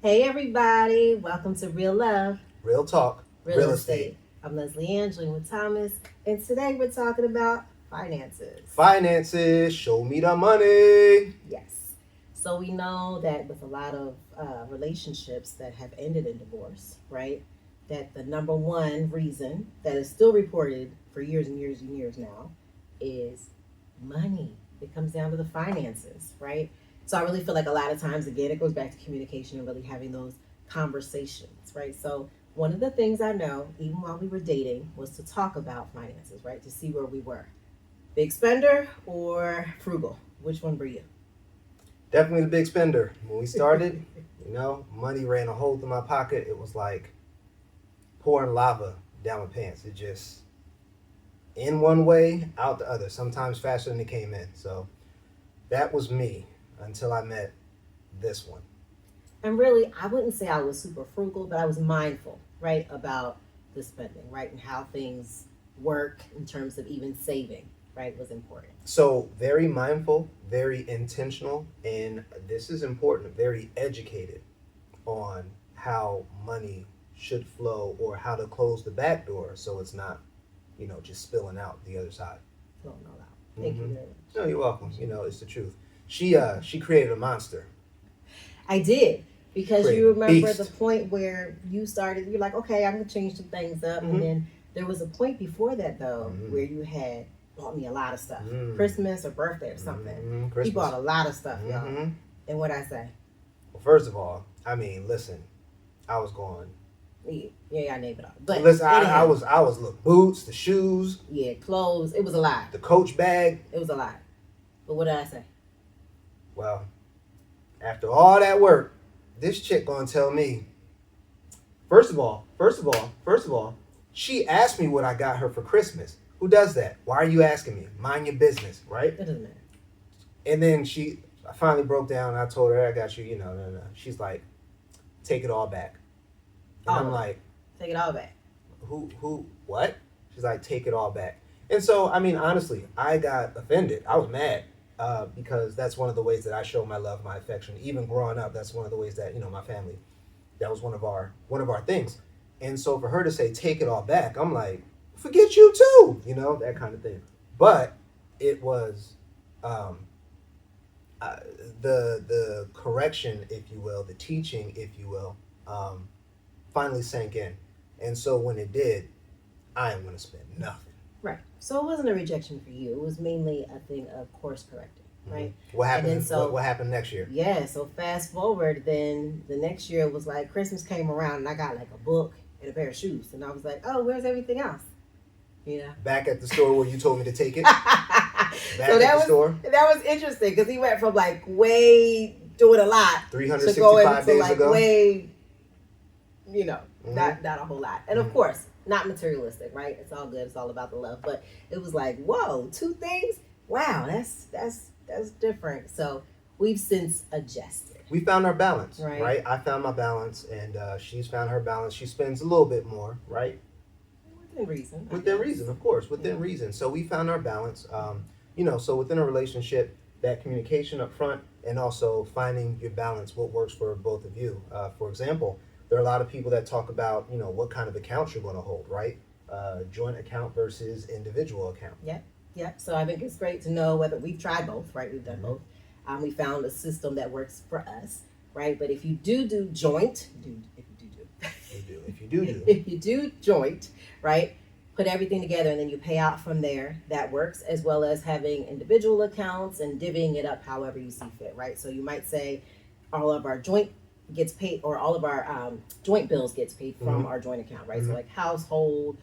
Hey everybody, welcome to Real Love, Real talk, Real real Estate. estate. I'm Leslie Ann, joined with Thomas, and today we're talking about finances. Finances, show me the money. Yes. So we know that with a lot of relationships that have ended in divorce, right? That the number one reason that is still reported for years and years and years now is money. It comes down to the finances, right? So I really feel like a lot of times, again, it goes back to communication and really having those conversations, right? So one of the things I know, even while we were dating, was to talk about finances, right? To see where we were. Big spender or frugal? Which one were you? Definitely the big spender. When we started, money ran a hole through my pocket. It was like pouring lava down my pants. It just in one way, out the other. Sometimes faster than it came in. So that was me until I met this one. And really, I wouldn't say I was super frugal, but I was mindful, right, about the spending, right, and how things work in terms of even saving, right, was important. So very mindful, very intentional, and this is important, very educated on how money should flow or how to close the back door so it's not, just spilling out the other side. Flowing all out. Thank you very much. No, you're welcome. It's the truth. She created a monster. I did. Because Created you a remember the beast. point where you started, you're like, okay, I'm going to change some things up. And Mm-hmm. then there was a point before that, though, Mm-hmm. where you had bought me a lot of stuff. Mm-hmm. Christmas or birthday or something. Mm-hmm. He Christmas. bought a lot of stuff, y'all. Mm-hmm. And what I say? Well, first of all, listen, I was going. Yeah, I named it all. But Listen, anyhow, I was look boots, the shoes, yeah, clothes. It was a lot. the Coach bag. It was a lot. But what did I say? Well, after all that work, this chick gonna tell me. First of all, she asked me what I got her for Christmas. Who does that? Why are you asking me? Mind your business, right? It doesn't matter. And then I finally broke down. I told her I got you. No. She's like, take it all back. And All I'm of it. like, Take it all back. what? She's like, take it all back. And so, honestly, I got offended. I was mad because that's one of the ways that I show my love, my affection. Even growing up, that's one of the ways that my family. That was one of our things. And so for her to say, take it all back, I'm like, forget you too, that kind of thing. But it was um, uh, the correction, if you will, the teaching, if you will, finally sank in. And so when it did, I am going to spend nothing. Right. So it wasn't a rejection for you. It was mainly a thing of course correcting, right? What happened? And then what happened next year? Yeah, so fast forward, then the next year was like Christmas came around and I got like a book and a pair of shoes. And I was like, oh, where's everything else? You know? Back at the store where you told me to take it. So Back at the store. That was interesting because he went from like way doing a lot to going 365 to days like ago. way, Mhm. not a whole lot. And of course, not materialistic, right? It's all good. It's all about the love. But it was like, whoa, two things? Wow, that's different. So we've since adjusted. We found our balance, Right. right? I found my balance, and she's found her balance. She spends a little bit more, right? Within reason. I Within guess. reason, of course, within Yeah. reason. So we found our balance. So within a relationship, that communication up front, and also finding your balance, what works for both of you. For example, there are a lot of people that talk about, what kind of accounts you're going to hold, right? Joint account versus individual account. Yep. So I think it's great to know whether we've tried both, right? We've done Mhm. both. We found a system that works for us, right? But if you do joint, If you do. if you do joint, right? Put everything together and then you pay out from there. That works, as well as having individual accounts and divvying it up however you see fit, right? So you might say all of our joint gets paid, or all of our joint bills gets paid from our joint account, right? So Mhm. like household,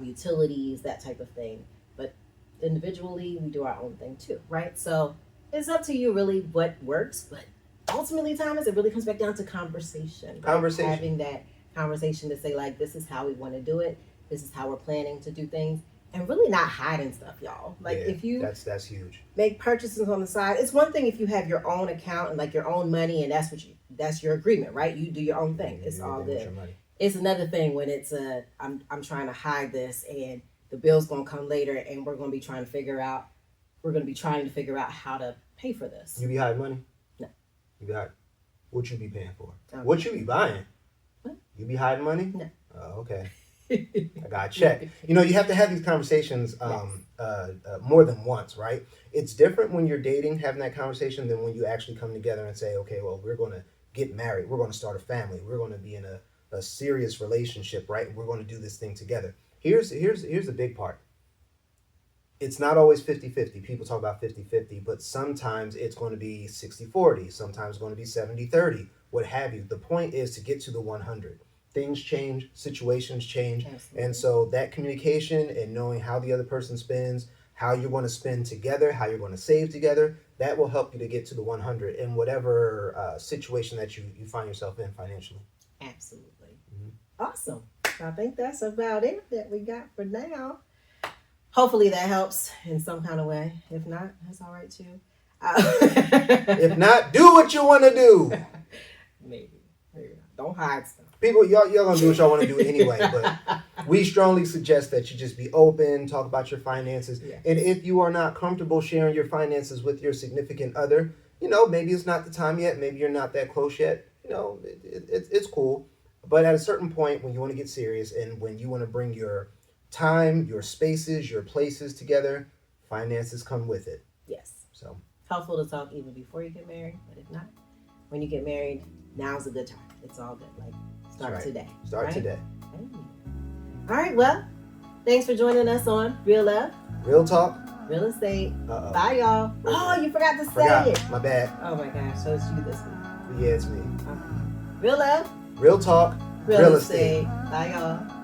utilities, that type of thing. But individually, we do our own thing too, right? So it's up to you really what works, but ultimately, Thomas, it really comes back down to conversation. Right? Conversation. Having that conversation to say like, this is how we want to do it. This is how we're planning to do things, and really not hiding stuff, y'all. Like Yeah, if you that's huge. make purchases on the side, it's one thing if you have your own account and like your own money, and that's your agreement, right? You do your own thing. It's all good. It's another thing when it's I'm trying to hide this and the bill's gonna come later and we're gonna be trying to figure out how to pay for this. You be hiding money? No. You be hiding? What you be paying for? Okay. What you be buying? What? You be hiding money? No. Oh, okay. I got to check. You know, you have to have these conversations more than once, right? It's different when you're dating, having that conversation, than when you actually come together and say, okay, well, we're going to get married. We're going to start a family. We're going to be in a serious relationship, right? We're going to do this thing together. Here's the big part. It's not always 50-50. People talk about 50-50, but sometimes it's going to be 60-40. Sometimes it's going to be 70-30, what have you. The point is to get to the 100. Things change, situations change. Absolutely. And so that communication and knowing how the other person spends, how you're going to spend together, how you're going to save together, that will help you to get to the 100 in whatever situation that you find yourself in financially. Absolutely. Awesome. I think that's about it that we got for now. Hopefully that helps in some kind of way. If not, that's all right too. If not, do what you want to do. Maybe not. Don't hide stuff. People, y'all gonna do what y'all want to do anyway, but we strongly suggest that you just be open, talk about your finances. Yes. And if you are not comfortable sharing your finances with your significant other, you know, maybe it's not the time yet, maybe you're not that close yet, you know, it's cool. But at a certain point, when you want to get serious and when you want to bring your time, your spaces, your places together, finances come with it. Yes. So helpful to talk even before you get married, but if not, when you get married, now's a good time. It's all good. Like, start today. Start today. Hey. All right. Well, thanks for joining us on Real Love, Real Talk, Real Estate. Uh-oh. Bye, y'all. Oh, you forgot to say it. My bad. Oh my gosh. So it's you this week. Yeah, it's me. Real Love, Real Talk, Real Estate. Bye, y'all.